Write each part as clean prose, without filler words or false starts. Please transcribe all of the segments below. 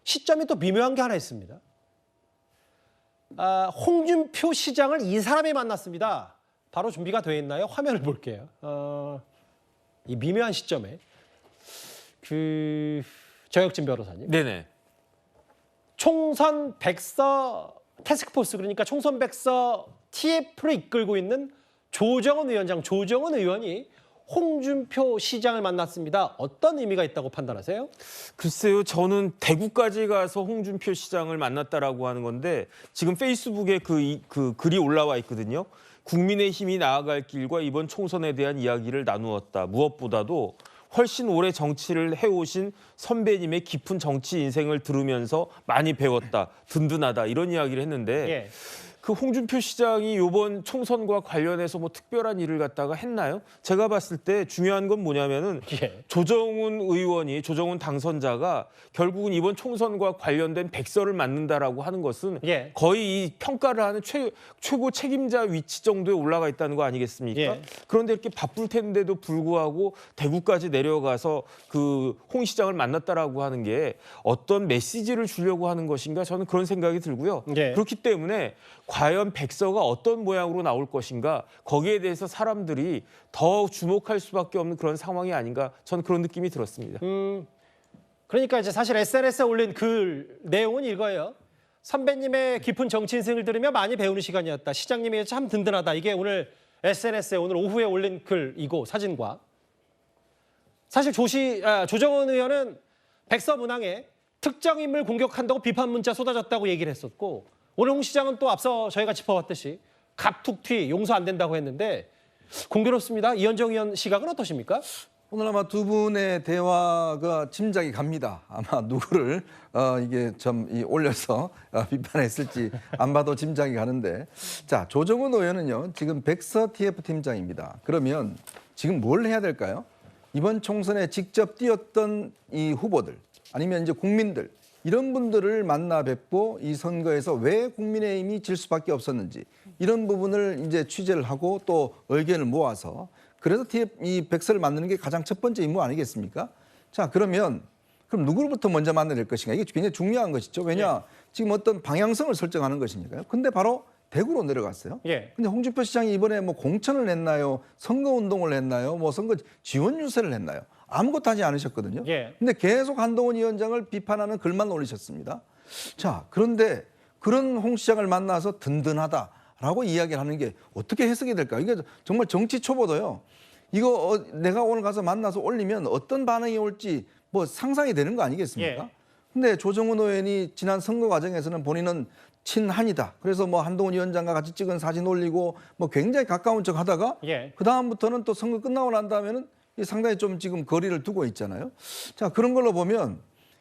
시점이 또 미묘한 게 하나 있습니다. 홍준표 시장을 이 사람이 만났습니다. 바로 준비가 되어 있나요? 화면을 볼게요. 이 미묘한 시점에 저혁진 변호사님. 네네. 총선 백서 태스크포스, 그러니까 총선 백서 TF를 이끌고 있는 조정은 위원장, 조정은 의원이 홍준표 시장을 만났습니다. 어떤 의미가 있다고 판단하세요? 글쎄요, 저는 대구까지 가서 홍준표 시장을 만났다라고 하는 건데 지금 페이스북에 그 글이 올라와 있거든요. 국민의힘이 나아갈 길과 이번 총선에 대한 이야기를 나누었다. 무엇보다도 훨씬 오래 정치를 해오신 선배님의 깊은 정치 인생을 들으면서 많이 배웠다. 든든하다. 이런 이야기를 했는데 예. 그 홍준표 시장이 이번 총선과 관련해서 뭐 특별한 일을 갖다가 했나요? 제가 봤을 때 중요한 건 뭐냐면은 예. 조정훈 당선자가 결국은 이번 총선과 관련된 백서를 맡는다라고 하는 것은 예. 거의 이 평가를 하는 최고 책임자 위치 정도에 올라가 있다는 거 아니겠습니까? 예. 그런데 이렇게 바쁠 텐데도 불구하고 대구까지 내려가서 그 홍 시장을 만났다라고 하는 게 어떤 메시지를 주려고 하는 것인가, 저는 그런 생각이 들고요. 예. 그렇기 때문에 과연 백서가 어떤 모양으로 나올 것인가, 거기에 대해서 사람들이 더 주목할 수밖에 없는 그런 상황이 아닌가, 저는 그런 느낌이 들었습니다. 그러니까 이제 사실 SNS에 올린 글 내용은 이거예요. 선배님의 깊은 정치 인생을 들으며 많이 배우는 시간이었다. 시장님이 참 든든하다. 이게 오늘 SNS에 오늘 오후에 올린 글이고 사진과. 사실 조정은 의원은 백서 문항에 특정 인물 공격한다고 비판 문자 쏟아졌다고 얘기를 했었고, 오늘 홍 시장은 또 앞서 저희가 짚어봤듯이 갑툭튀 용서 안 된다고 했는데 공교롭습니다. 이현정 의원 시각은 어떠십니까? 오늘 아마 두 분의 대화가 짐작이 갑니다. 아마 누구를 이게 올려서 비판했을지 안 봐도 짐작이 가는데, 자, 조정훈 의원은요 지금 백서 TF 팀장입니다. 그러면 지금 뭘 해야 될까요? 이번 총선에 직접 뛰었던 이 후보들 아니면 이제 국민들, 이런 분들을 만나 뵙고 이 선거에서 왜 국민의힘이 질 수밖에 없었는지 이런 부분을 이제 취재를 하고 또 의견을 모아서, 그래서 이 백서를 만드는 게 가장 첫 번째 임무 아니겠습니까? 자, 그럼 누구부터 먼저 만나야 될 것인가? 이게 굉장히 중요한 것이죠. 왜냐? 지금 어떤 방향성을 설정하는 것이니까요. 근데 바로 대구로 내려갔어요. 예. 근데 홍준표 시장이 이번에 뭐 공천을 했나요? 선거운동을 했나요? 뭐 선거 지원 유세를 했나요? 아무것도 하지 않으셨거든요. 예. 근데 계속 한동훈 위원장을 비판하는 글만 올리셨습니다. 자, 그런데 그런 홍 시장을 만나서 든든하다라고 이야기를 하는 게 어떻게 해석이 될까? 이게 정말 정치 초보도요. 이거 내가 오늘 가서 만나서 올리면 어떤 반응이 올지 뭐 상상이 되는 거 아니겠습니까? 예. 근데 조정훈 의원이 지난 선거 과정에서는 본인은 친한이다. 그래서 뭐 한동훈 위원장과 같이 찍은 사진 올리고 뭐 굉장히 가까운 척 하다가 예. 그다음부터는 또 선거 끝나고 난 다음에는 상당히 좀 지금 거리를 두고 있잖아요. 자, 그런 걸로 보면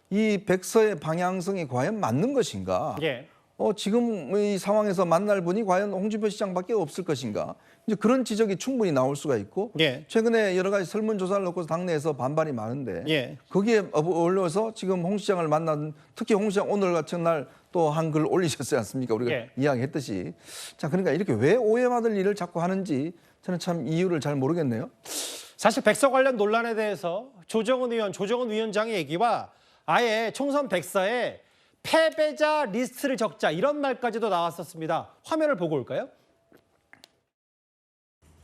이 백서의 방향성이 과연 맞는 것인가? 예. 지금 이 상황에서 만날 분이 과연 홍준표 시장밖에 없을 것인가? 이제 그런 지적이 충분히 나올 수가 있고, 예. 최근에 여러 가지 설문조사를 놓고서 당내에서 반발이 많은데 예. 거기에 어울려서 지금 홍 시장을 만난, 특히 홍 시장 오늘 같은 날 또 한 글 올리셨지 않습니까? 우리가 예. 이야기했듯이. 자, 그러니까 이렇게 왜 오해받을 일을 자꾸 하는지 저는 참 이유를 잘 모르겠네요. 사실 백서 관련 논란에 대해서 조정은 위원장의 얘기와 아예 총선 백서에 패배자 리스트를 적자, 이런 말까지도 나왔었습니다. 화면을 보고 올까요?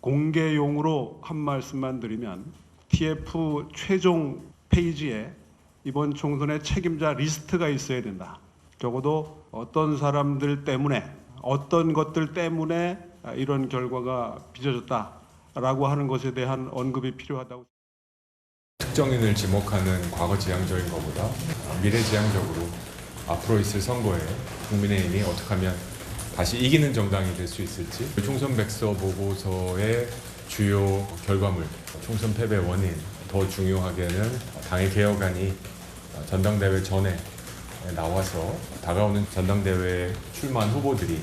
공개용으로 한 말씀만 드리면 TF 최종 페이지에 이번 총선의 책임자 리스트가 있어야 된다. 적어도 어떤 사람들 때문에, 어떤 것들 때문에 이런 결과가 빚어졌다라고 하는 것에 대한 언급이 필요하다고. 특정인을 지목하는 과거지향적인 것보다 미래지향적으로 앞으로 있을 선거에 국민의힘이 어떻게 하면 다시 이기는 정당이 될 수 있을지, 총선 백서 보고서의 주요 결과물, 총선 패배 원인, 더 중요하게는 당의 개혁안이 전당대회 전에 나와서 다가오는 전당대회에 출마한 후보들이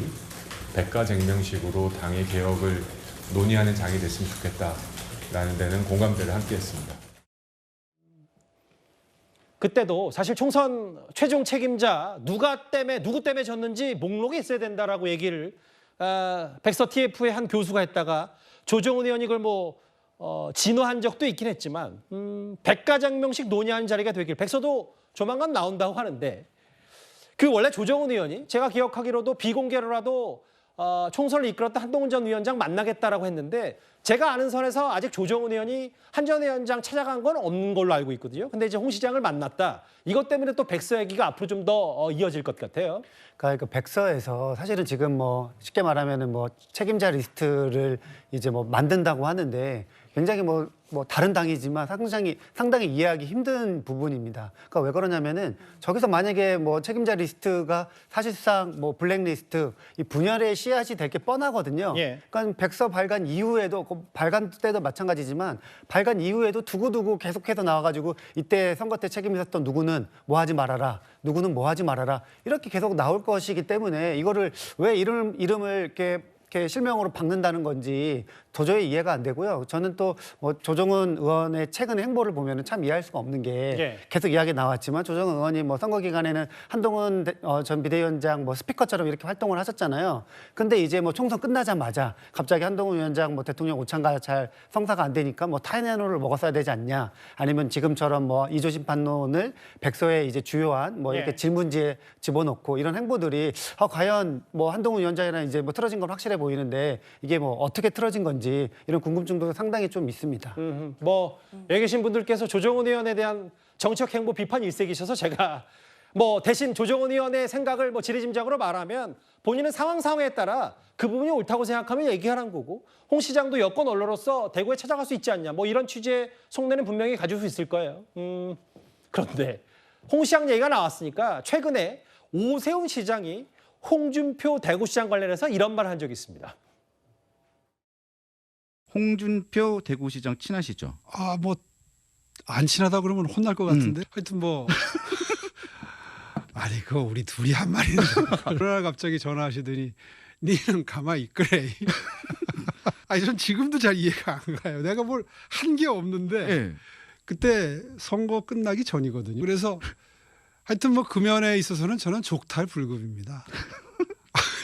백가쟁명식으로 당의 개혁을 논의하는 장이 됐으면 좋겠다라는 데는 공감대를 함께했습니다. 그때도 사실 총선 최종 책임자 누구 때문에 졌는지 목록에 있어야 된다라고 얘기를 백서 TF의 한 교수가 했다가 조정훈 의원이 그걸 진화한 적도 있긴 했지만 백가장명식 논의하는 자리가 되길, 백서도 조만간 나온다고 하는데 그 원래 조정훈 의원이 제가 기억하기로도 비공개로라도 총선을 이끌었던 한동훈 전 위원장 만나겠다라고 했는데 제가 아는 선에서 아직 조정훈 의원이 한 전 위원장 찾아간 건 없는 걸로 알고 있거든요. 근데 이제 홍 시장을 만났다. 이것 때문에 또 백서 얘기가 앞으로 좀 더 이어질 것 같아요. 그러니까 그 백서에서 사실은 지금 뭐 쉽게 말하면은 뭐 책임자 리스트를 이제 뭐 만든다고 하는데 굉장히 뭐 다른 당이지만 상당히 이해하기 힘든 부분입니다. 그러니까 왜 그러냐면은 저기서 만약에 뭐 책임자 리스트가 사실상 뭐 블랙리스트 이 분열의 씨앗이 될 게 뻔하거든요. 예. 그러니까 백서 발간 이후에도 발간 때도 마찬가지지만 발간 이후에도 두고두고 계속해서 나와가지고 이때 선거 때 책임 있었던 누구는 뭐 하지 말아라, 누구는 뭐 하지 말아라 이렇게 계속 나올 것이기 때문에 이거를 왜 이름을 이렇게 실명으로 박는다는 건지 도저히 이해가 안 되고요. 저는 또 뭐 조정훈 의원의 최근 행보를 보면은 참 이해할 수가 없는 게 예. 계속 이야기 나왔지만 조정훈 의원이 뭐 선거 기간에는 한동훈 전 비대위원장 뭐 스피커처럼 이렇게 활동을 하셨잖아요. 근데 이제 뭐 총선 끝나자마자 갑자기 한동훈 위원장 뭐 대통령 오찬가 잘 성사가 안 되니까 뭐 타인의노를 먹었어야 되지 않냐, 아니면 지금처럼 뭐 이조심 반론을 백서에 이제 주요한 뭐 이렇게 예. 질문지에 집어넣고 이런 행보들이 과연 뭐 한동훈 위원장이랑 이제 뭐 틀어진 건 확실해 보이는데 이게 뭐 어떻게 틀어진 건지 이런 궁금증도 상당히 좀 있습니다. 뭐 여기 계신 분들께서 조정훈 의원에 대한 정책 행보 비판 일색이셔서 제가 뭐 대신 조정훈 의원의 생각을 뭐 지리짐작으로 말하면 본인은 상황에 따라 그 부분이 옳다고 생각하면 얘기하라는 거고 홍 시장도 여권 언론으로서 대구에 찾아갈 수 있지 않냐 뭐 이런 취지의 속내는 분명히 가질 수 있을 거예요. 그런데 홍 시장 얘기가 나왔으니까 최근에 오세훈 시장이 홍준표 대구시장 관련해서 이런 말을 한 적이 있습니다. 홍준표 대구시장 친하시죠? 뭐 안 친하다 그러면 혼날 것 같은데 하여튼 뭐 아니 그거 우리 둘이 한 말인데 그러나 갑자기 전화하시더니 니는 가만히 있거래. 아니 전 지금도 잘 이해가 안 가요. 내가 뭘 한 게 없는데 네. 그때 선거 끝나기 전이거든요. 그래서 하여튼 뭐 그 면에 있어서는 저는 족탈 불급입니다.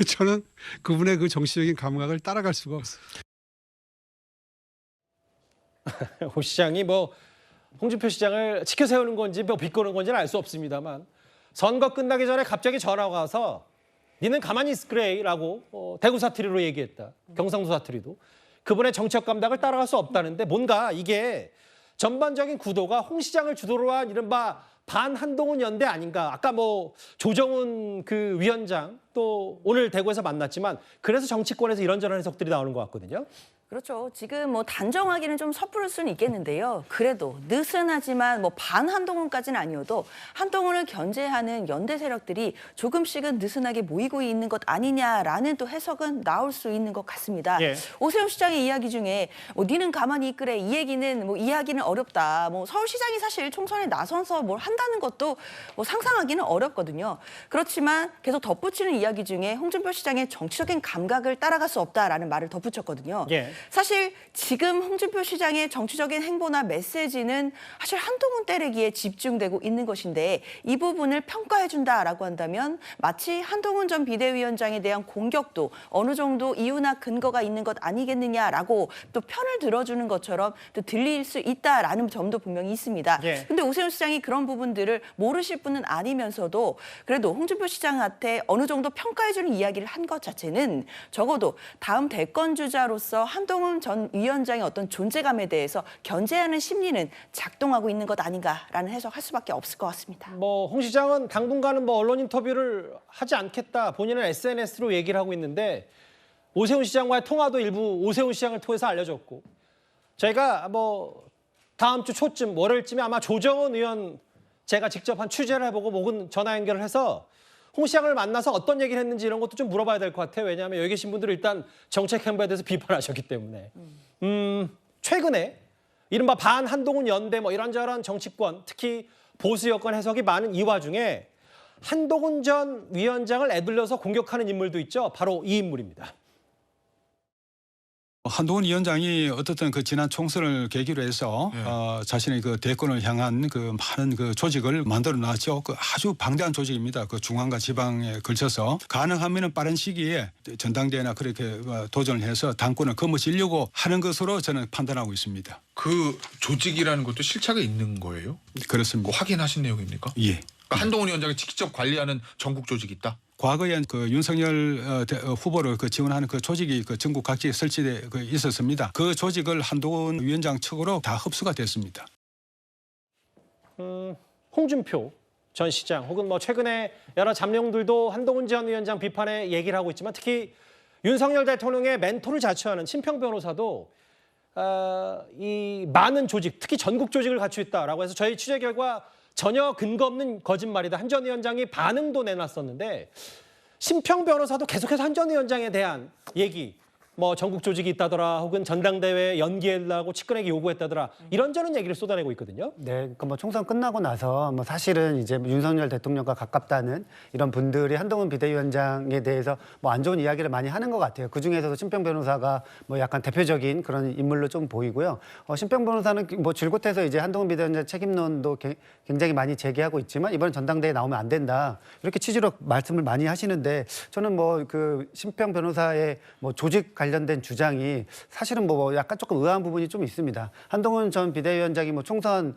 저는 그분의 그 정치적인 감각을 따라갈 수가 없어요. 홍 시장이 뭐 홍준표 시장을 치켜 세우는 건지 뭐 비꼬는 건지는 알 수 없습니다만 선거 끝나기 전에 갑자기 전화가 와서 니는 가만히 있으래라고 대구 사투리로 얘기했다. 경상도 사투리도. 그분의 정책 감각을 따라갈 수 없다는데 뭔가 이게 전반적인 구도가 홍 시장을 주도로 한 이른바 반한동훈 연대 아닌가. 아까 뭐 조정훈 그 위원장 또 오늘 대구에서 만났지만 그래서 정치권에서 이런저런 해석들이 나오는 것 같거든요. 그렇죠. 지금 뭐 단정하기는 좀 섣부를 수는 있겠는데요. 그래도 느슨하지만 뭐 반한동훈까지는 아니어도 한동훈을 견제하는 연대 세력들이 조금씩은 느슨하게 모이고 있는 것 아니냐라는 또 해석은 나올 수 있는 것 같습니다. 예. 오세훈 시장의 이야기 중에 니는 가만히 있으래 이 얘기는 뭐 이해하기는 어렵다. 뭐 서울시장이 사실 총선에 나서서 뭘 한다는 것도 뭐 상상하기는 어렵거든요. 그렇지만 계속 덧붙이는 이야기 중에 홍준표 시장의 정치적인 감각을 따라갈 수 없다라는 말을 덧붙였거든요. 예. 사실 지금 홍준표 시장의 정치적인 행보나 메시지는 사실 한동훈 때리기에 집중되고 있는 것인데 이 부분을 평가해준다라고 한다면 마치 한동훈 전 비대위원장에 대한 공격도 어느 정도 이유나 근거가 있는 것 아니겠느냐라고 또 편을 들어주는 것처럼 또 들릴 수 있다라는 점도 분명히 있습니다. 예. 근데 오세훈 시장이 그런 부분들을 모르실 분은 아니면서도 그래도 홍준표 시장한테 어느 정도 평가해주는 이야기를 한 것 자체는 적어도 다음 대권 주자로서 한동훈 전 위원장의 어떤 존재감에 대해서 견제하는 심리는 작동하고 있는 것 아닌가라는 해석할 수밖에 없을 것 같습니다. 뭐 홍 시장은 당분간은 뭐 언론 인터뷰를 하지 않겠다. 본인은 SNS로 얘기를 하고 있는데 오세훈 시장과의 통화도 일부 오세훈 시장을 통해서 알려졌고 저희가 뭐 다음 주 초쯤 월요일쯤에 아마 조정훈 의원 제가 직접 한 취재를 해보고 혹은 전화 연결을 해서 홍 시장을 만나서 어떤 얘기를 했는지 이런 것도 좀 물어봐야 될 것 같아요. 왜냐하면 여기 계신 분들은 일단 정책 행보에 대해서 비판하셨기 때문에. 최근에 이른바 반한동훈 연대 뭐 이런저런 정치권 특히 보수 여권 해석이 많은 이 와중에 한동훈 전 위원장을 에둘러서 공격하는 인물도 있죠. 바로 이 인물입니다. 한동훈 위원장이 어떻든 그 지난 총선을 계기로 해서 자신의 그 대권을 향한 그 많은 그 조직을 만들어 놨죠. 그 아주 방대한 조직입니다. 그 중앙과 지방에 걸쳐서 가능하면은 빠른 시기에 전당대회나 그렇게 도전을 해서 당권을 거머쥐려고 하는 것으로 저는 판단하고 있습니다. 그 조직이라는 것도 실체가 있는 거예요? 그렇습니다. 확인하신 내용입니까? 예. 그러니까 한동훈 위원장이 직접 관리하는 전국 조직이 있다. 과거에 그 윤석열 후보를 그 지원하는 그 조직이 그 전국 각지에 설치돼 있었습니다. 그 조직을 한동훈 위원장 측으로 다 흡수가 됐습니다. 홍준표 전 시장 혹은 뭐 최근에 여러 잠룡들도 한동훈 전 위원장 비판에 얘기를 하고 있지만 특히 윤석열 대통령의 멘토를 자처하는 친평 변호사도 이 많은 조직, 특히 전국 조직을 갖추고 있다라고 해서 저희 취재 결과 전혀 근거 없는 거짓말이다. 한 전 위원장이 반응도 내놨었는데 신평 변호사도 계속해서 한 전 위원장에 대한 얘기, 뭐 전국 조직이 있다더라 혹은 전당대회 연기하려고 측근에게 요구했다더라 이런저런 얘기를 쏟아내고 있거든요. 네, 그러니까 뭐 총선 끝나고 나서 뭐 사실은 이제 윤석열 대통령과 가깝다는 이런 분들이 한동훈 비대위원장에 대해서 뭐 안 좋은 이야기를 많이 하는 것 같아요. 그 중에서도 신평 변호사가 뭐 약간 대표적인 그런 인물로 좀 보이고요. 신평 변호사는 뭐 줄곧 해서 이제 한동훈 비대위원장 책임론도 굉장히 많이 제기하고 있지만 이번 전당대회에 나오면 안 된다 이렇게 취지로 말씀을 많이 하시는데 저는 뭐 그 신평 변호사의 뭐 조직 관련된 주장이 사실은 뭐 약간 조금 의아한 부분이 좀 있습니다. 한동훈 전 비대위원장이 뭐 총선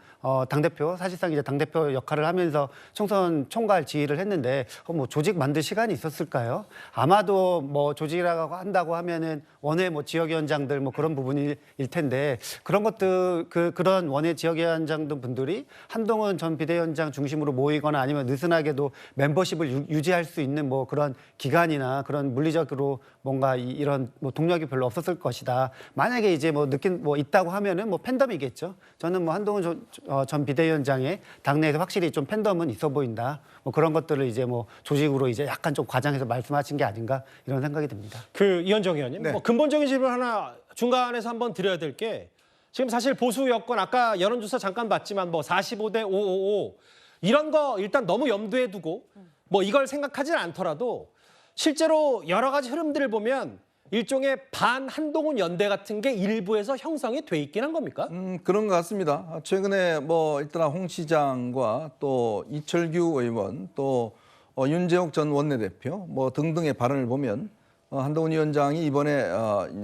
당대표 사실상 이제 당대표 역할을 하면서 총선 총괄 지휘를 했는데 뭐 조직 만들 시간이 있었을까요? 아마도 뭐 조직이라고 한다고 하면은 원외 뭐 지역위원장들 뭐 그런 부분일 텐데 그런 것들 그런 원외 지역위원장들 분들이 한동훈 전 비대위원장 중심으로 모이거나 아니면 느슨하게도 멤버십을 유지할 수 있는 뭐 그런 기간이나 그런 물리적으로 뭔가 이런 뭐 동력이 별로 없었을 것이다. 만약에 이제 뭐 느낀 뭐 있다고 하면은 뭐 팬덤이겠죠. 저는 뭐 한동훈 전 비대위원장의 당내에서 확실히 좀 팬덤은 있어 보인다. 뭐 그런 것들을 이제 뭐 조직으로 이제 약간 좀 과장해서 말씀하신 게 아닌가 이런 생각이 듭니다. 그 이현정 의원님, 네. 뭐 근본적인 질문 하나 중간에서 한번 드려야 될 게 지금 사실 보수 여권 아까 여론조사 잠깐 봤지만 뭐 45대 555 이런 거 일단 너무 염두에 두고 뭐 이걸 생각하지는 않더라도 실제로 여러 가지 흐름들을 보면 일종의 반 한동훈 연대 같은 게 일부에서 형성이 돼 있긴 한 겁니까? 그런 것 같습니다. 최근에 뭐 일단 홍 시장과 또 이철규 의원 또 윤재옥 전 원내대표 뭐 등등의 발언을 보면 한동훈 위원장이 이번에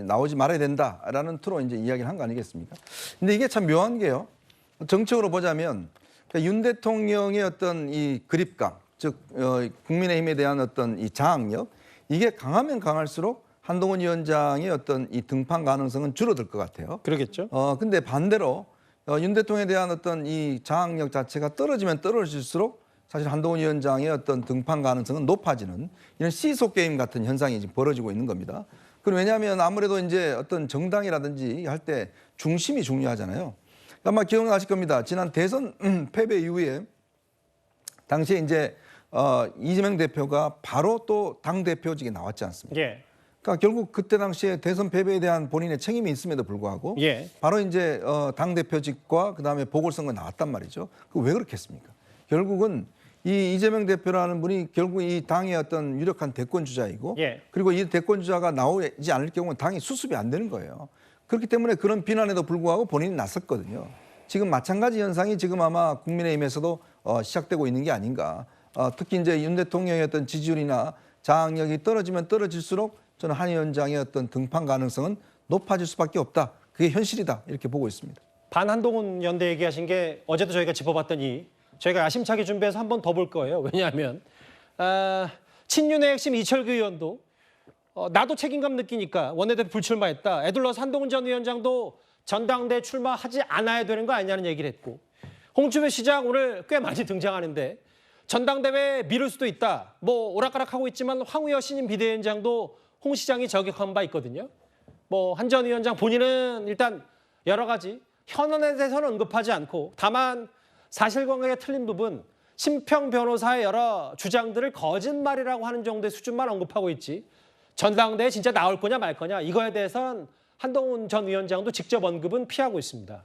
나오지 말아야 된다라는 투로 이제 이야기를 한 거 아니겠습니까? 근데 이게 참 묘한 게요. 정책으로 보자면 그러니까 윤 대통령의 어떤 이 그립감, 즉 국민의힘에 대한 어떤 이 장악력 이게 강하면 강할수록 한동훈 위원장의 어떤 이 등판 가능성은 줄어들 것 같아요. 그러겠죠. 근데 반대로 윤 대통령에 대한 어떤 이 장악력 자체가 떨어지면 떨어질수록 사실 한동훈 위원장의 어떤 등판 가능성은 높아지는 이런 시소 게임 같은 현상이 지금 벌어지고 있는 겁니다. 그럼 왜냐하면 아무래도 이제 어떤 정당이라든지 할 때 중심이 중요하잖아요. 아마 기억나실 겁니다. 지난 대선 패배 이후에 당시에 이제 이재명 대표가 바로 또 당 대표직에 나왔지 않습니까? 예. 그러니까 결국 그때 당시에 대선 패배에 대한 본인의 책임이 있음에도 불구하고 예. 바로 이제 당 대표직과 그다음에 보궐선거 나왔단 말이죠. 그 왜 그렇게 했습니까? 결국은 이 이재명 대표라는 분이 결국 이 당의 어떤 유력한 대권 주자이고 예. 그리고 이 대권 주자가 나오지 않을 경우는 당이 수습이 안 되는 거예요. 그렇기 때문에 그런 비난에도 불구하고 본인이 나섰거든요. 지금 마찬가지 현상이 지금 아마 국민의힘에서도 시작되고 있는 게 아닌가. 특히 이제 윤 대통령의 어떤 지지율이나 장악력이 떨어지면 떨어질수록 저는 한 위원장의 어떤 등판 가능성은 높아질 수밖에 없다. 그게 현실이다. 이렇게 보고 있습니다. 반 한동훈 연대 얘기하신 게 어제도 저희가 짚어봤더니 저희가 야심차게 준비해서 한 번 더 볼 거예요. 왜냐하면 친윤의 핵심 이철규 의원도 나도 책임감 느끼니까 원내대표 불출마했다. 애둘러서 한동훈 전 위원장도 전당대회 출마하지 않아야 되는 거 아니냐는 얘기를 했고 홍준표 시장 오늘 꽤 많이 등장하는데 전당대회 미룰 수도 있다. 뭐 오락가락하고 있지만 황우여 신임 비대위원장도 홍 시장이 저격한 바 있거든요. 뭐 한 전 위원장 본인은 일단 여러 가지 현안에 대해서는 언급하지 않고 다만 사실관계가 틀린 부분 신평 변호사의 여러 주장들을 거짓말이라고 하는 정도의 수준만 언급하고 있지 전당대회 진짜 나올 거냐 말 거냐 이거에 대해서는 한동훈 전 위원장도 직접 언급은 피하고 있습니다.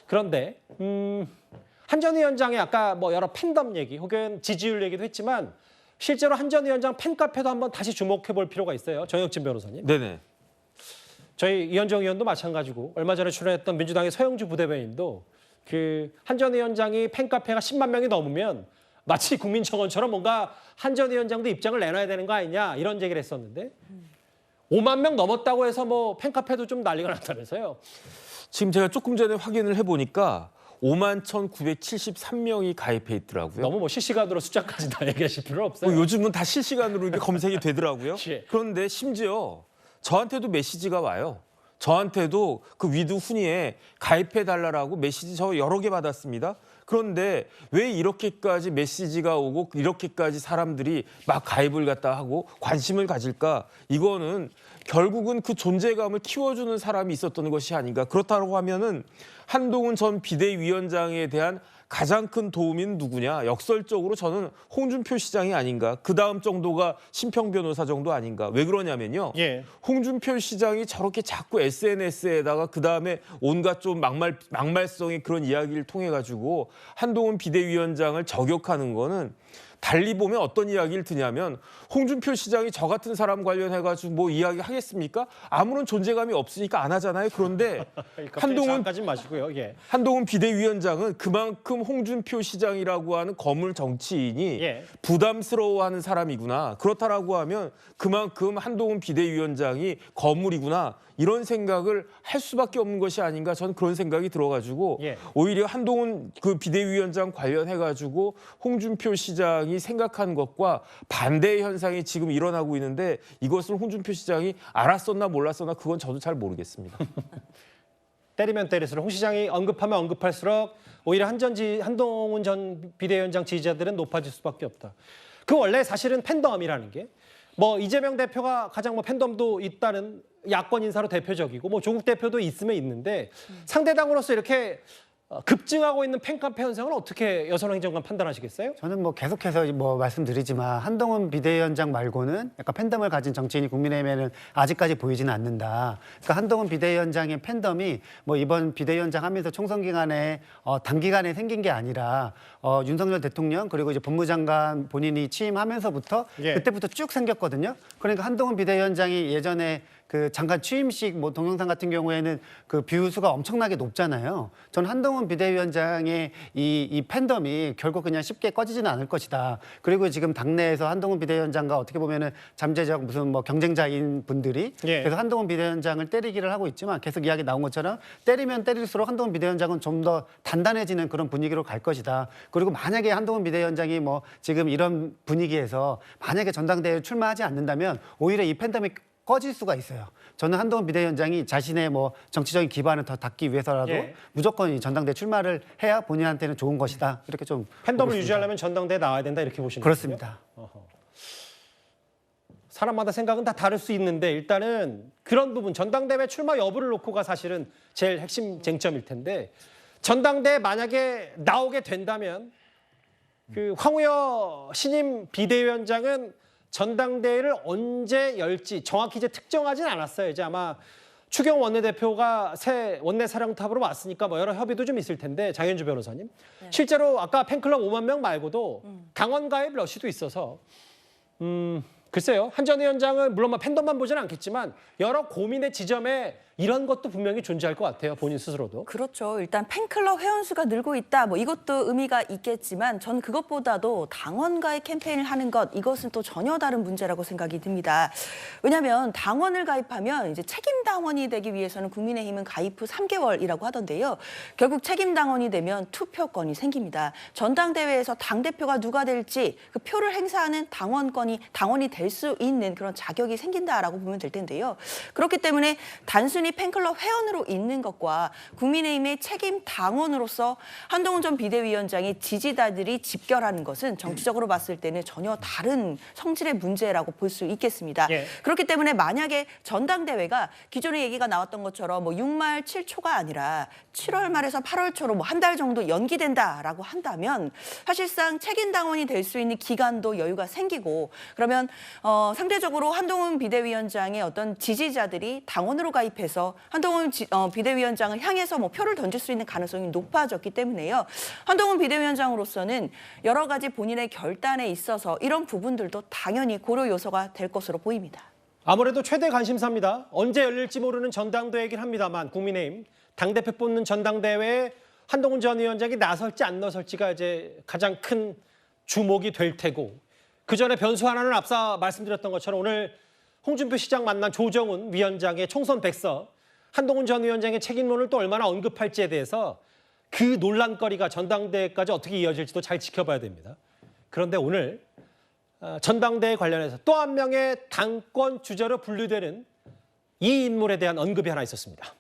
그런데 한 전 위원장의 아까 뭐 여러 팬덤 얘기 혹은 지지율 얘기도 했지만 실제로 한 전 위원장 팬카페도 한번 다시 주목해 볼 필요가 있어요. 정혁진 변호사님. 네네. 저희 이현정 의원도 마찬가지고 얼마 전에 출연했던 민주당의 서영주 부대변인도 그 한 전 위원장이 팬카페가 10만 명이 넘으면 마치 국민청원처럼 뭔가 한 전 위원장도 입장을 내놔야 되는 거 아니냐 이런 얘기를 했었는데 5만 명 넘었다고 해서 뭐 팬카페도 좀 난리가 났다면서요. 지금 제가 조금 전에 확인을 해보니까 51,973명이 가입해 있더라고요. 너무 뭐 실시간으로 숫자까지 다 얘기하실 필요 없어요. 뭐 요즘은 다 실시간으로 이게 검색이 되더라고요. 예. 그런데 심지어 저한테도 메시지가 와요. 저한테도 그 위드 훈이에 가입해달라고 메시지 저 여러 개 받았습니다. 그런데 왜 이렇게까지 메시지가 오고 이렇게까지 사람들이 막 가입을 갖다 하고 관심을 가질까? 이거는 결국은 그 존재감을 키워주는 사람이 있었던 것이 아닌가. 그렇다고 하면은 한동훈 전 비대위원장에 대한 가장 큰 도움인 누구냐? 역설적으로 저는 홍준표 시장이 아닌가. 그 다음 정도가 심평 변호사 정도 아닌가. 왜 그러냐면요. 예. 홍준표 시장이 저렇게 자꾸 SNS에다가 그 다음에 온갖 좀 막말성의 그런 이야기를 통해 가지고 한동훈 비대위원장을 저격하는 거는 달리 보면 어떤 이야기를 드냐면 홍준표 시장이 저 같은 사람 관련해가지고 뭐 이야기 하겠습니까? 아무런 존재감이 없으니까 안 하잖아요. 그런데 한동훈까지 마시고요. 예. 한동훈 비대위원장은 그만큼 홍준표 시장이라고 하는 거물 정치인이 예. 부담스러워하는 사람이구나. 그렇다라고 하면 그만큼 한동훈 비대위원장이 거물이구나. 이런 생각을 할 수밖에 없는 것이 아닌가 저는 그런 생각이 들어가지고 예. 오히려 한동훈 그 비대위원장 관련해가지고 홍준표 시장이 생각한 것과 반대의 현상이 지금 일어나고 있는데 이것을 홍준표 시장이 알았었나 몰랐었나 그건 저도 잘 모르겠습니다. 때리면 때릴수록 홍 시장이 언급하면 언급할수록 오히려 한동훈 전 비대위원장 지지자들은 높아질 수밖에 없다. 그 원래 사실은 팬덤이라는 게 뭐 이재명 대표가 가장 뭐 팬덤도 있다는 야권 인사로 대표적이고 뭐 조국 대표도 있으면 있는데 상대당으로서 이렇게 급증하고 있는 팬카페 현상을 어떻게 여선호 행정관 판단하시겠어요? 저는 뭐 계속해서 뭐 말씀드리지만 한동훈 비대위원장 말고는 약간 팬덤을 가진 정치인이 국민의힘에는 아직까지 보이지는 않는다. 그러니까 한동훈 비대위원장의 팬덤이 뭐 이번 비대위원장 하면서 총선 기간에 단기간에 생긴 게 아니라 윤석열 대통령 그리고 이제 법무장관 본인이 취임하면서부터 예. 그때부터 쭉 생겼거든요. 그러니까 한동훈 비대위원장이 예전에 그 장관 취임식 뭐 동영상 같은 경우에는 그 뷰수가 엄청나게 높잖아요. 전 한동훈 비대위원장의 이 팬덤이 결국 그냥 쉽게 꺼지지는 않을 것이다. 그리고 지금 당내에서 한동훈 비대위원장과 어떻게 보면은 잠재적 무슨 뭐 경쟁자인 분들이 예. 그래서 한동훈 비대위원장을 때리기를 하고 있지만 계속 이야기 나온 것처럼 때리면 때릴수록 한동훈 비대위원장은 좀 더 단단해지는 그런 분위기로 갈 것이다. 그리고 만약에 한동훈 비대위원장이 뭐 지금 이런 분위기에서 만약에 전당대회에 출마하지 않는다면 오히려 이 팬덤이 꺼질 수가 있어요. 저는 한동훈 비대위원장이 자신의 뭐 정치적인 기반을 더 닦기 위해서라도 예. 무조건 이 전당대 출마를 해야 본인한테는 좋은 것이다. 이렇게 좀 팬덤을 보고 있습니다. 유지하려면 전당대에 나와야 된다 이렇게 보시는 거죠? 그렇습니다. 사람마다 생각은 다 다를 수 있는데 일단은 그런 부분 전당대회 출마 여부를 놓고가 사실은 제일 핵심 쟁점일 텐데 전당대에 만약에 나오게 된다면 그 황우여 신임 비대위원장은 전당대회를 언제 열지 정확히 이제 특정하진 않았어요. 이제 아마 추경 원내대표가 새 원내사령탑으로 왔으니까 뭐 여러 협의도 좀 있을 텐데 장현주 변호사님. 실제로 아까 팬클럽 5만 명 말고도 당원 가입 러시도 있어서 글쎄요. 한 전 위원장은 물론 뭐 팬덤만 보지는 않겠지만 여러 고민의 지점에 이런 것도 분명히 존재할 것 같아요. 본인 스스로도. 그렇죠. 일단 팬클럽 회원수가 늘고 있다. 뭐 이것도 의미가 있겠지만 전 그것보다도 당원가입 캠페인을 하는 것 이것은 또 전혀 다른 문제라고 생각이 듭니다. 왜냐하면 당원을 가입하면 이제 책임 당원이 되기 위해서는 국민의힘은 가입 후 3개월이라고 하던데요. 결국 책임 당원이 되면 투표권이 생깁니다. 전당대회에서 당 대표가 누가 될지 그 표를 행사하는 당원이 될 수 있는 그런 자격이 생긴다라고 보면 될 텐데요. 그렇기 때문에 단순히 팬클럽 회원으로 있는 것과 국민의힘의 책임 당원으로서 한동훈 전 비대위원장의 지지자들이 집결하는 것은 정치적으로 봤을 때는 전혀 다른 성질의 문제라고 볼 수 있겠습니다. 예. 그렇기 때문에 만약에 전당대회가 기존에 얘기가 나왔던 것처럼 뭐 6말 7초가 아니라 7월 말에서 8월 초로 뭐 한 달 정도 연기된다라고 한다면 사실상 책임 당원이 될 수 있는 기간도 여유가 생기고 그러면 상대적으로 한동훈 비대위원장의 어떤 지지자들이 당원으로 가입해서 한동훈 비대위원장을 향해서 뭐 표를 던질 수 있는 가능성이 높아졌기 때문에요. 한동훈 비대위원장으로서는 여러 가지 본인의 결단에 있어서 이런 부분들도 당연히 고려 요소가 될 것으로 보입니다. 아무래도 최대 관심사입니다. 언제 열릴지 모르는 전당대회이긴 합니다만 국민의힘 당대표 뽑는 전당대회에 한동훈 전 위원장이 나설지 안 나설지가 이제 가장 큰 주목이 될 테고 그 전에 변수 하나는 앞서 말씀드렸던 것처럼 오늘 홍준표 시장 만난 조정훈 위원장의 총선 백서 한동훈 전 위원장의 책임론을 또 얼마나 언급할지에 대해서 그 논란거리가 전당대회까지 어떻게 이어질지도 잘 지켜봐야 됩니다. 그런데 오늘 전당대회 관련해서 또 한 명의 당권 주자로 분류되는 이 인물에 대한 언급이 하나 있었습니다.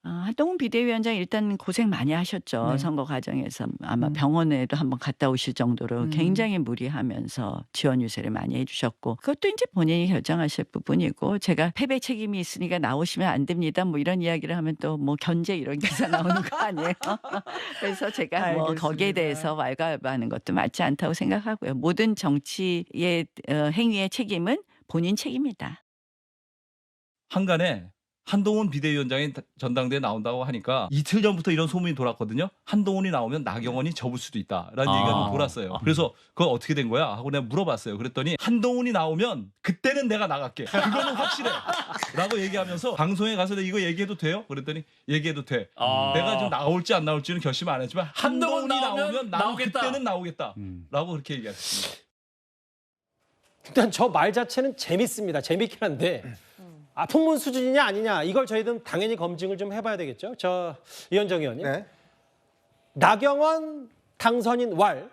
한동훈 비대위원장 일단 고생 많이 하셨죠. 선거 과정에서 아마 병원에도 한번 갔다 오실 정도로 굉장히 무리하면서 지원 유세를 많이 해주셨고 그것도 이제 본인이 결정하실 부분이고 제가 패배 책임이 있으니까 나오시면 안 됩니다. 뭐 이런 이야기를 하면 또 뭐 견제 이런 기사 나오는 거 아니에요. 그래서 제가 뭐 거기에 대해서 왈가왈부하는 것도 맞지 않다고 생각하고요. 모든 정치의 행위의 책임은 본인 책임이다. 한간에 한동훈 비대위원장이 전당대에 나온다고 하니까 이틀 전부터 이런 소문이 돌았거든요. 한동훈이 나오면 나경원이 접을 수도 있다라는 얘기가 좀 돌았어요. 그래서 그건 어떻게 된 거야? 하고 내가 물어봤어요. 그랬더니 한동훈이 나오면 그때는 내가 나갈게. 그거는 확실해. 라고 얘기하면서 방송에 가서 이거 얘기해도 돼요? 그랬더니 얘기해도 돼. 내가 좀 나올지 안 나올지는 결심 안 했지만 한동훈이 나오면 나는 그때는 나오겠다. 라고 그렇게 얘기했습니다. 일단 저 말 자체는 재밌습니다. 재밌긴 한데 풍문 수준이냐 아니냐 이걸 저희들은 당연히 검증을 좀 해봐야 되겠죠. 저 이현정 의원님. 네. 나경원 당선인 왈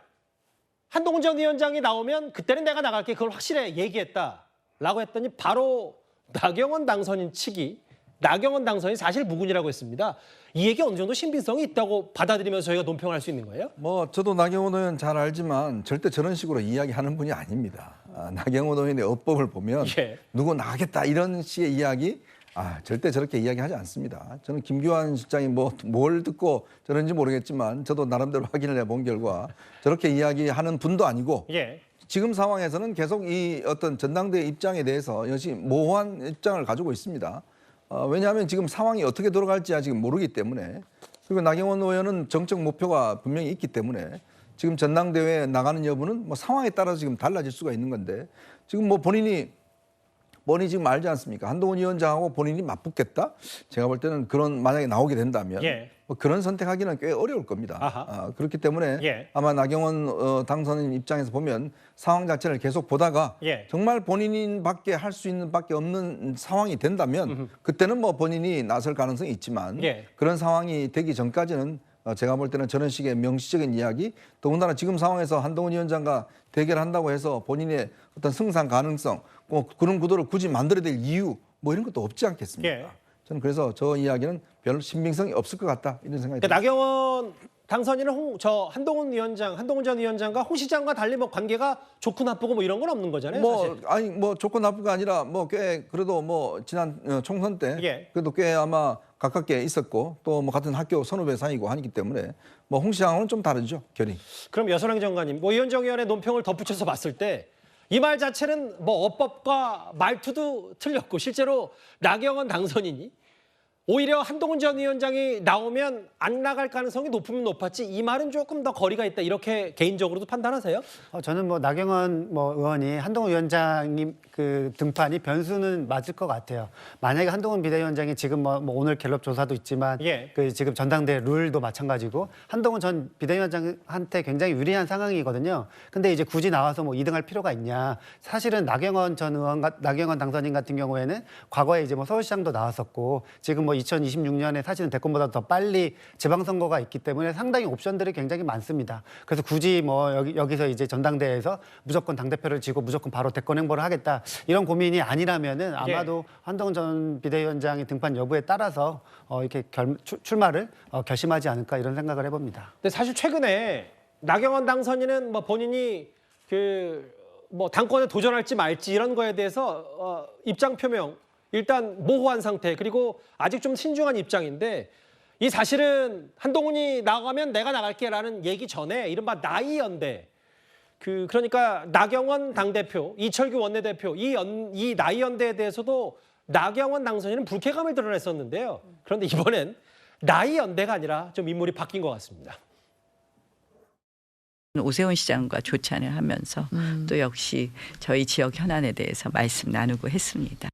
한동훈 전 위원장이 나오면 그때는 내가 나갈게 그걸 확실히 얘기했다라고 했더니 바로 나경원 당선인 측이 나경원 당선인 사실 무근이라고 했습니다. 이 얘기 어느 정도 신빙성이 있다고 받아들이면서 저희가 논평할 수 있는 거예요? 뭐 저도 나경원 의원 잘 알지만 절대 저런 식으로 이야기하는 분이 아닙니다. 나경원 의원의 어법을 보면 누구 나가겠다 이런 식의 이야기 절대 저렇게 이야기하지 않습니다. 저는 김규환 실장이 뭘 듣고 저런지 모르겠지만 저도 나름대로 확인을 해본 결과 저렇게 이야기하는 분도 아니고 지금 상황에서는 계속 이 어떤 전당대회 입장에 대해서 역시 모호한 입장을 가지고 있습니다. 왜냐하면 지금 상황이 어떻게 돌아갈지 아직 모르기 때문에 그리고 나경원 의원은 정책 목표가 분명히 있기 때문에 지금 전당대회에 나가는 여부는 뭐 상황에 따라서 지금 달라질 수가 있는 건데 지금 뭐 본인이 지금 알지 않습니까? 한동훈 위원장하고 본인이 맞붙겠다? 제가 볼 때는 그런 만약에 나오게 된다면 뭐 그런 선택하기는 꽤 어려울 겁니다. 그렇기 때문에 아마 나경원 당선인 입장에서 보면 상황 자체를 계속 보다가 정말 본인밖에 할 수 있는 밖에 없는 상황이 된다면 그때는 뭐 본인이 나설 가능성이 있지만 그런 상황이 되기 전까지는 제가 볼 때는 저런 식의 명시적인 이야기 더군다나 지금 상황에서 한동훈 위원장과 대결한다고 해서 본인의 어떤 승산 가능성 그런 구도를 굳이 만들어야 될 이유 뭐 이런 것도 없지 않겠습니까? 저는 그래서 저 이야기는 별 신빙성이 없을 것 같다 이런 생각이 듭니다. 나경원 당선인은 한동훈 전 위원장과 홍 시장과 달리 뭐 관계가 좋고 나쁘고 뭐 이런 건 없는 거잖아요. 사실. 좋고 나쁘가 아니라 꽤 그래도 지난 총선 때 그래도 꽤 아마 가깝게 있었고 또 같은 학교 선후배 사이고 하기 때문에 홍 시장하고는 좀 다르죠 결이. 그럼 여선행 정관님, 이현정 의원의 논평을 덧붙여서 봤을 때 이 말 자체는 어법과 말투도 틀렸고 실제로 나경원 당선인이 오히려 한동훈 전 위원장이 나오면 안 나갈 가능성이 높으면 높았지 이 말은 조금 더 거리가 있다 이렇게 개인적으로도 판단하세요? 저는 나경원 의원이 한동훈 위원장님 그 등판이 변수는 맞을 것 같아요. 만약에 한동훈 비대위원장이 지금 오늘 갤럽 조사도 있지만 그 지금 전당대회 룰도 마찬가지고 한동훈 전 비대위원장한테 굉장히 유리한 상황이거든요. 근데 이제 굳이 나와서 2등할 필요가 있냐? 사실은 나경원 당선인 같은 경우에는 과거에 이제 서울시장도 나왔었고 지금 2026년에 사실은 대권보다 더 빨리 지방선거가 있기 때문에 상당히 옵션들이 굉장히 많습니다. 그래서 굳이 여기서 이제 전당대회에서 무조건 당대표를 지고 무조건 바로 대권 행보를 하겠다 이런 고민이 아니라면은 아마도 한동훈 전 비대위원장의 등판 여부에 따라서 이렇게 출마를 결심하지 않을까 이런 생각을 해봅니다. 근데 사실 최근에 나경원 당선인은 본인이 당권에 도전할지 말지 이런 거에 대해서 입장 표명 일단 모호한 상태 그리고 아직 좀 신중한 입장인데 이 사실은 한동훈이 나가면 내가 나갈게라는 얘기 전에 이른바 나이연대 그러니까 나경원 당대표, 이철규 원내대표 이 나이연대에 대해서도 나경원 당선인은 불쾌감을 드러냈었는데요. 그런데 이번엔 나이연대가 아니라 좀 인물이 바뀐 것 같습니다. 오세훈 시장과 조찬을 하면서 또 역시 저희 지역 현안에 대해서 말씀 나누고 했습니다.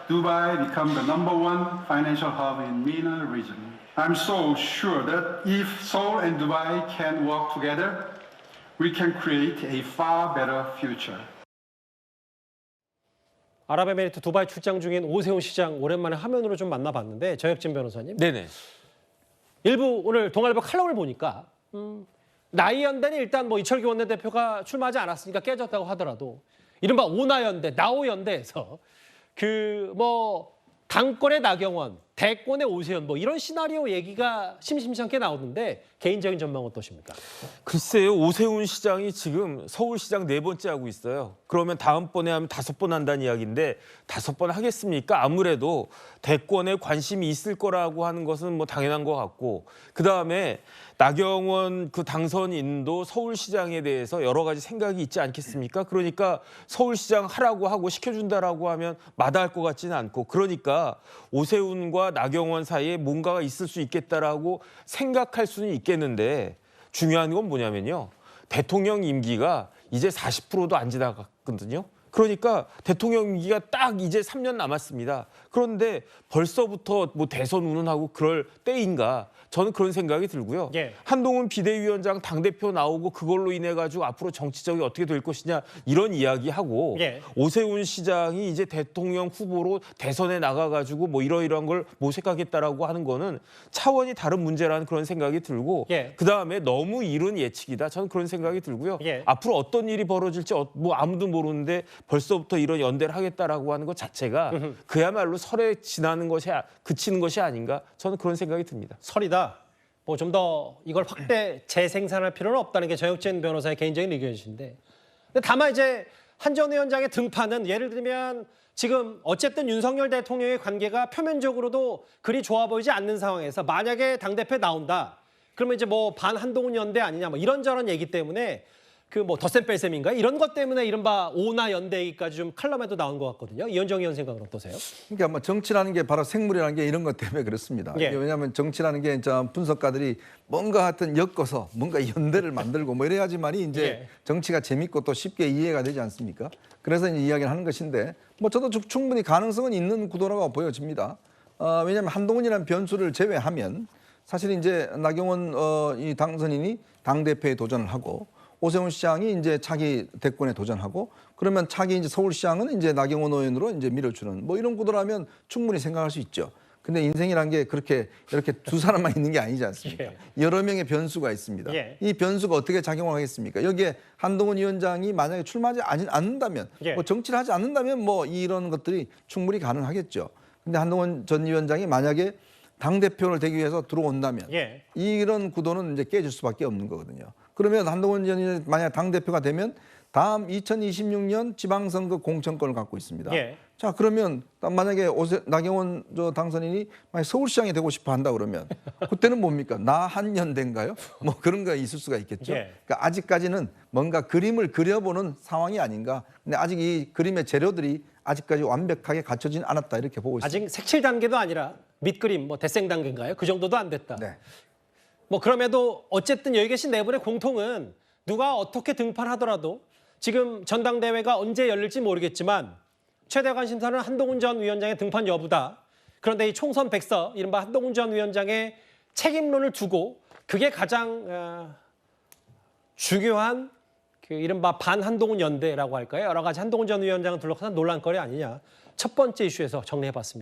Dubai become the #1 financial hub in MENA region. I'm so sure that if Seoul and Dubai can work together, we can create a far better future. 아랍에미리트 두바이 출장 중인 오세훈 시장 오랜만에 화면으로 좀 만나봤는데 저혁진 변호사님. 네네. 일부 오늘 동아일보 칼럼을 보니까 나이연대는 일단 뭐 이철규 원내대표가 출마하지 않았으니까 깨졌다고 하더라도 이른바 오나연대, 나오연대에서 그 뭐 당권의 나경원, 대권의 오세훈 뭐 이런 시나리오 얘기가 심심찮게 나오는데 개인적인 전망 어떠십니까? 글쎄요, 오세훈 시장이 지금 서울시장 4번째 하고 있어요. 그러면 다음번에 하면 5번 한다는 이야기인데 5번 하겠습니까? 아무래도 대권에 관심이 있을 거라고 하는 것은 뭐 당연한 것 같고, 그다음에 나경원 그 당선인도 서울시장에 대해서 여러 가지 생각이 있지 않겠습니까? 그러니까 서울시장 하라고 하고 시켜준다라고 하면 마다할 것 같지는 않고, 그러니까 오세훈과 나경원 사이에 뭔가가 있을 수 있겠다라고 생각할 수는 있겠는데, 중요한 건 뭐냐면요. 대통령 임기가 이제 40%도 안 지나갔거든요. 그러니까 대통령 임기가 딱 이제 3년 남았습니다. 그런데 벌써부터 뭐 대선 운운하고 그럴 때인가? 저는 그런 생각이 들고요. 예. 한동훈 비대위원장 당대표 나오고 그걸로 인해 가지고 앞으로 정치적이 어떻게 될 것이냐 이런 이야기하고, 예. 오세훈 시장이 이제 대통령 후보로 대선에 나가가지고 뭐 이러이러한 걸 모색하겠다라고 하는 거는 차원이 다른 문제라는 그런 생각이 들고, 예. 그다음에 너무 이른 예측이다. 저는 그런 생각이 들고요. 예. 앞으로 어떤 일이 벌어질지 뭐 아무도 모르는데 벌써부터 이런 연대를 하겠다라고 하는 것 자체가 그야말로 설에 그치는 것이 아닌가, 저는 그런 생각이 듭니다. 설이다. 뭐 좀 더 이걸 확대 재생산할 필요는 없다는 게 정혁진 변호사의 개인적인 의견이신데, 근데 다만 이제 한 전 위원장의 등판은 예를 들면 지금 어쨌든 윤석열 대통령의 관계가 표면적으로도 그리 좋아 보이지 않는 상황에서 만약에 당대표에 나온다. 그러면 이제 뭐 반 한동훈 연대 아니냐 뭐 이런저런 얘기 때문에 그 뭐 덧셈 뺄셈인가 이런 것 때문에 이른바 오나 연대 얘기까지 좀 칼럼에도 나온 것 같거든요. 이현정 의원 생각은 어떠세요? 그러니까 뭐 정치라는 게 바로 생물이라는 게 이런 것 때문에 그렇습니다. 예. 왜냐하면 정치라는 게 분석가들이 뭔가 하여튼 엮어서 뭔가 연대를 만들고 뭐 이래야지만이 이제 예. 정치가 재밌고 또 쉽게 이해가 되지 않습니까? 그래서 이제 이야기를 하는 것인데, 뭐 저도 충분히 가능성은 있는 구도라고 보여집니다. 왜냐하면 한동훈이라는 변수를 제외하면 사실 이제 나경원 이 당선인이 당대표에 도전을 하고, 오세훈 시장이 이제 차기 대권에 도전하고, 그러면 차기 이제 서울시장은 이제 나경원 의원으로 이제 밀어주는 뭐 이런 구도라면 충분히 생각할 수 있죠. 근데 인생이란 게 그렇게 이렇게 두 사람만 있는 게 아니지 않습니까? 예. 여러 명의 변수가 있습니다. 예. 이 변수가 어떻게 작용하겠습니까? 여기에 한동훈 위원장이 만약에 출마하지 않는다면, 예. 뭐 정치를 하지 않는다면 뭐 이런 것들이 충분히 가능하겠죠. 근데 한동훈 전 위원장이 만약에 당대표를 되기 위해서 들어온다면 예. 이런 구도는 이제 깨질 수밖에 없는 거거든요. 그러면 한동훈 전 위원장이 만약 당대표가 되면 다음 2026년 지방선거 공천권을 갖고 있습니다. 예. 자, 그러면 만약에 나경원 당선인이 만약 서울시장이 되고 싶어 한다 그러면 그때는 뭡니까? 나한연대인가요? 뭐 그런 거 있을 수가 있겠죠. 예. 그러니까 아직까지는 뭔가 그림을 그려보는 상황이 아닌가. 근데 아직 이 그림의 재료들이 아직까지 완벽하게 갖춰지진 않았다 이렇게 보고 있습니다. 아직 색칠 단계도 아니라 밑그림, 뭐 대생 단계인가요? 그 정도도 안 됐다. 네. 뭐 그럼에도 어쨌든 여기 계신 네 분의 공통은 누가 어떻게 등판하더라도 지금 전당대회가 언제 열릴지 모르겠지만 최대 관심사는 한동훈 전 위원장의 등판 여부다. 그런데 이 총선 백서, 이른바 한동훈 전 위원장의 책임론을 두고 그게 가장 중요한 그 이른바 반한동훈 연대라고 할까요? 여러 가지 한동훈 전 위원장을 둘러싼 논란거리 아니냐. 첫 번째 이슈에서 정리해봤습니다.